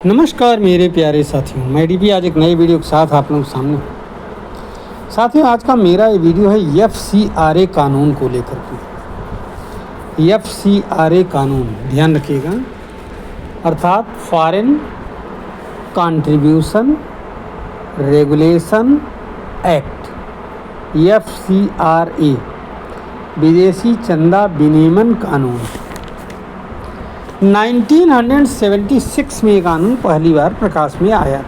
नमस्कार मेरे प्यारे साथियों, मैं डीपी आज एक नए वीडियो के साथ आप लोगों के सामने। साथियों, आज का मेरा ये वीडियो है FCRA कानून को लेकर के। FCRA कानून ध्यान रखिएगा, अर्थात foreign contribution regulation act. FCRA विदेशी चंदा विनियमन कानून 1976 में ये कानून पहली बार प्रकाश में आया था।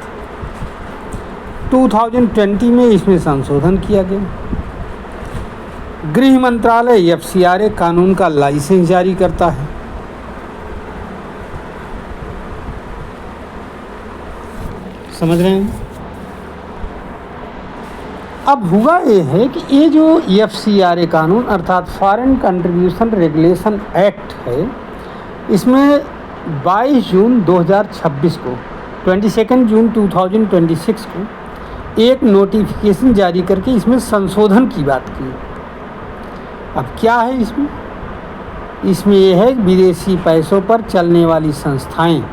2020 में इसमें संशोधन किया गया। गृह मंत्रालय FCRA कानून का लाइसेंस जारी करता है। समझ रहे हैं? अब हुआ ये है कि ये जो FCRA कानून अर्थात फॉरेन कंट्रीब्यूशन रेगुलेशन एक्ट है, इसमें 22 जून 2026 को 22 जून 2026 को एक नोटिफिकेशन जारी करके इसमें संशोधन की बात की। अब क्या है इसमें यह है कि विदेशी पैसों पर चलने वाली संस्थाएं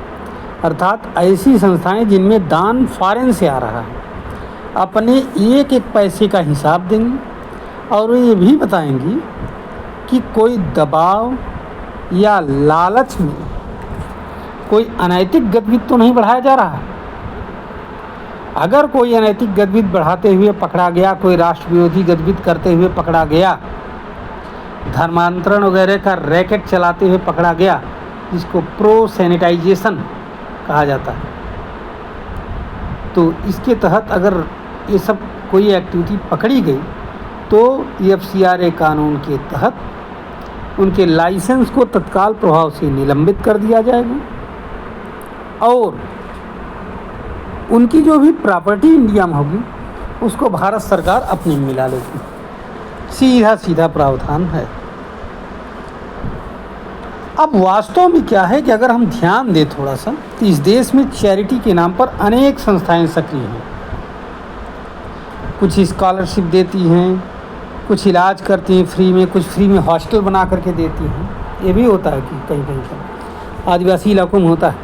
अर्थात ऐसी संस्थाएं जिनमें दान फॉरेन से आ रहा है, अपने एक एक पैसे का हिसाब देंगी और ये भी बताएंगी कि कोई दबाव या लालच में कोई अनैतिक गतिविधि तो नहीं बढ़ाया जा रहा है। अगर कोई अनैतिक गतिविधि बढ़ाते हुए पकड़ा गया, कोई राष्ट्र विरोधी गतिविधि करते हुए पकड़ा गया, धर्मांतरण वगैरह का रैकेट चलाते हुए पकड़ा गया, जिसको प्रो सैनिटाइजेशन कहा जाता है, तो इसके तहत अगर ये सब कोई एक्टिविटी पकड़ी गई तो FCRA कानून के तहत उनके लाइसेंस को तत्काल प्रभाव से निलंबित कर दिया जाएगा और उनकी जो भी प्रॉपर्टी इंडिया में होगी उसको भारत सरकार अपने में मिला लेगी। सीधा प्रावधान है। अब वास्तव में क्या है कि अगर हम ध्यान दें थोड़ा सा, तो इस देश में चैरिटी के नाम पर अनेक संस्थाएं सक्रिय हैं। कुछ स्कॉलरशिप देती हैं, कुछ इलाज करती हैं फ्री में, कुछ फ्री में हॉस्टल बना करके देती हैं। ये भी होता है कि कहीं कहीं पर आदिवासी इलाकों में होता है।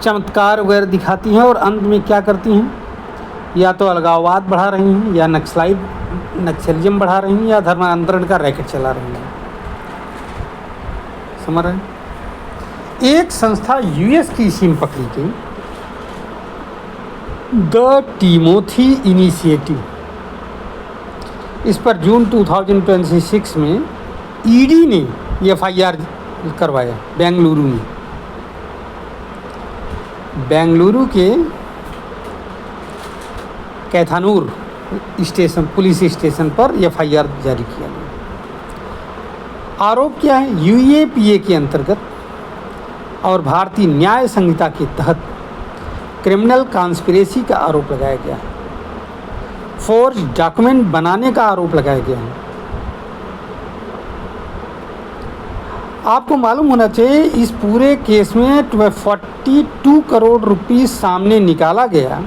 चमत्कार वगैरह दिखाती हैं और अंत में क्या करती हैं, या तो अलगाववाद बढ़ा रही हैं, या नक्सलिज्म बढ़ा रही हैं, या धर्मांतरण का रैकेट चला रही हैं। समझ रहे हैं? एक संस्था US की इसी में पकड़ी गई, द टिमोथी इनिशिएटिव। इस पर जून 2026 में ED ने FIR करवाया बेंगलुरु में। बेंगलुरु के कैथानूर स्टेशन पुलिस स्टेशन पर FIR जारी किया गया। आरोप क्या है? UAPA के अंतर्गत और भारतीय न्याय संहिता के तहत क्रिमिनल कॉन्स्पिरेसी का आरोप लगाया गया है। फोर्ज डॉक्यूमेंट बनाने का आरोप लगाया गया है। आपको मालूम होना चाहिए इस पूरे केस में 42 करोड़ रुपीस सामने निकाला गया।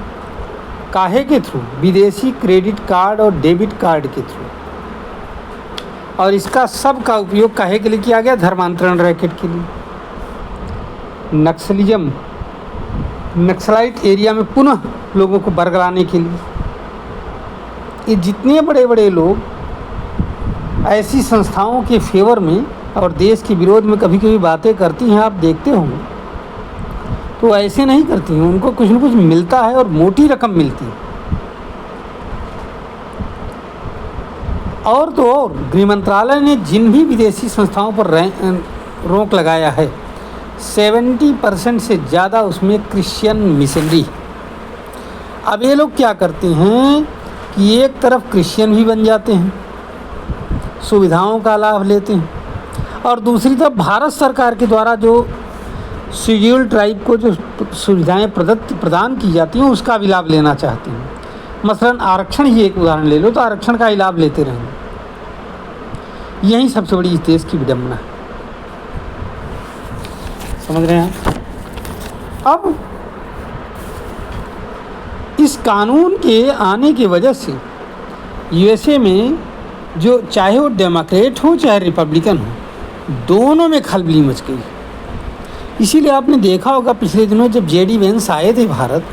काहे के थ्रू? विदेशी क्रेडिट कार्ड और डेबिट कार्ड के थ्रू। और इसका सब का उपयोग काहे के लिए किया गया? धर्मांतरण रैकेट के लिए, नक्सलाइट एरिया में पुनः लोगों को बरगलाने के लिए। ये जितने बड़े बड़े लोग ऐसी संस्थाओं के फेवर में और देश के विरोध में कभी कभी बातें करती हैं, आप देखते होंगे, तो ऐसे नहीं करती हैं। उनको कुछ न कुछ मिलता है और मोटी रकम मिलती है। और तो और गृह मंत्रालय ने जिन भी विदेशी संस्थाओं पर रोक लगाया है, 70% से ज़्यादा उसमें क्रिश्चियन मिशनरी। अब ये लोग क्या करते हैं कि एक तरफ क्रिश्चियन भी बन जाते हैं, सुविधाओं का लाभ लेते हैं, और दूसरी तरफ भारत सरकार के द्वारा जो शेड्यूल ट्राइब को जो सुविधाएं प्रदान की जाती हैं उसका भी लाभ लेना चाहते हैं। मसलन आरक्षण ही एक उदाहरण ले लो, तो आरक्षण का ही लाभ लेते रहेंगे। यही सबसे बड़ी इस देश की विडंबना है। समझ रहे हैं? अब इस कानून के आने की वजह से USA में जो चाहे वो डेमोक्रेट हो चाहे रिपब्लिकन हो, दोनों में खलबली मच गई। इसीलिए आपने देखा होगा पिछले दिनों जब जेडी वेंस आए थे भारत,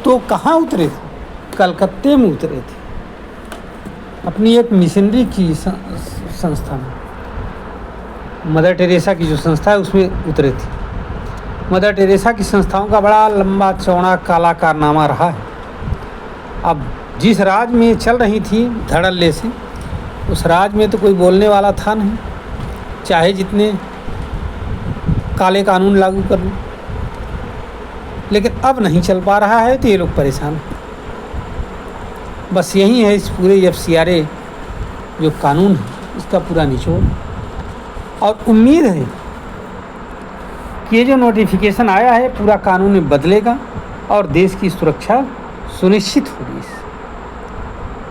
तो कहाँ उतरे थे? कलकत्ते में उतरे थे, अपनी एक मिशनरी की संस्था में, मदर टेरेसा की जो संस्था है उसमें उतरे थे। मदर टेरेसा की संस्थाओं का बड़ा लंबा चौड़ा काला कारनामा रहा है। अब जिस राज में चल रही थी धड़ल्ले से, उस राज में तो कोई बोलने वाला था नहीं, चाहे जितने काले कानून लागू कर लो, लेकिन अब नहीं चल पा रहा है तो ये लोग परेशान। बस यही है इस पूरे FCRA जो कानून है इसका पूरा निचोड़। और उम्मीद है कि ये जो नोटिफिकेशन आया है पूरा कानून में बदलेगा और देश की सुरक्षा सुनिश्चित होगी।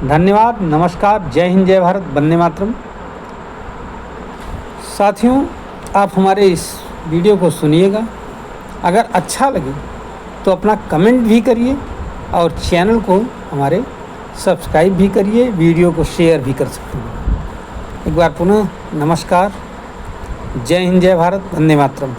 धन्यवाद, नमस्कार, जय हिंद, जय भारत, वंदे मातरम। साथियों, आप हमारे इस वीडियो को सुनिएगा, अगर अच्छा लगे तो अपना कमेंट भी करिए और चैनल को हमारे सब्सक्राइब भी करिए, वीडियो को शेयर भी कर सकते हैं। एक बार पुनः नमस्कार, जय हिंद, जय भारत, वंदे मातरम।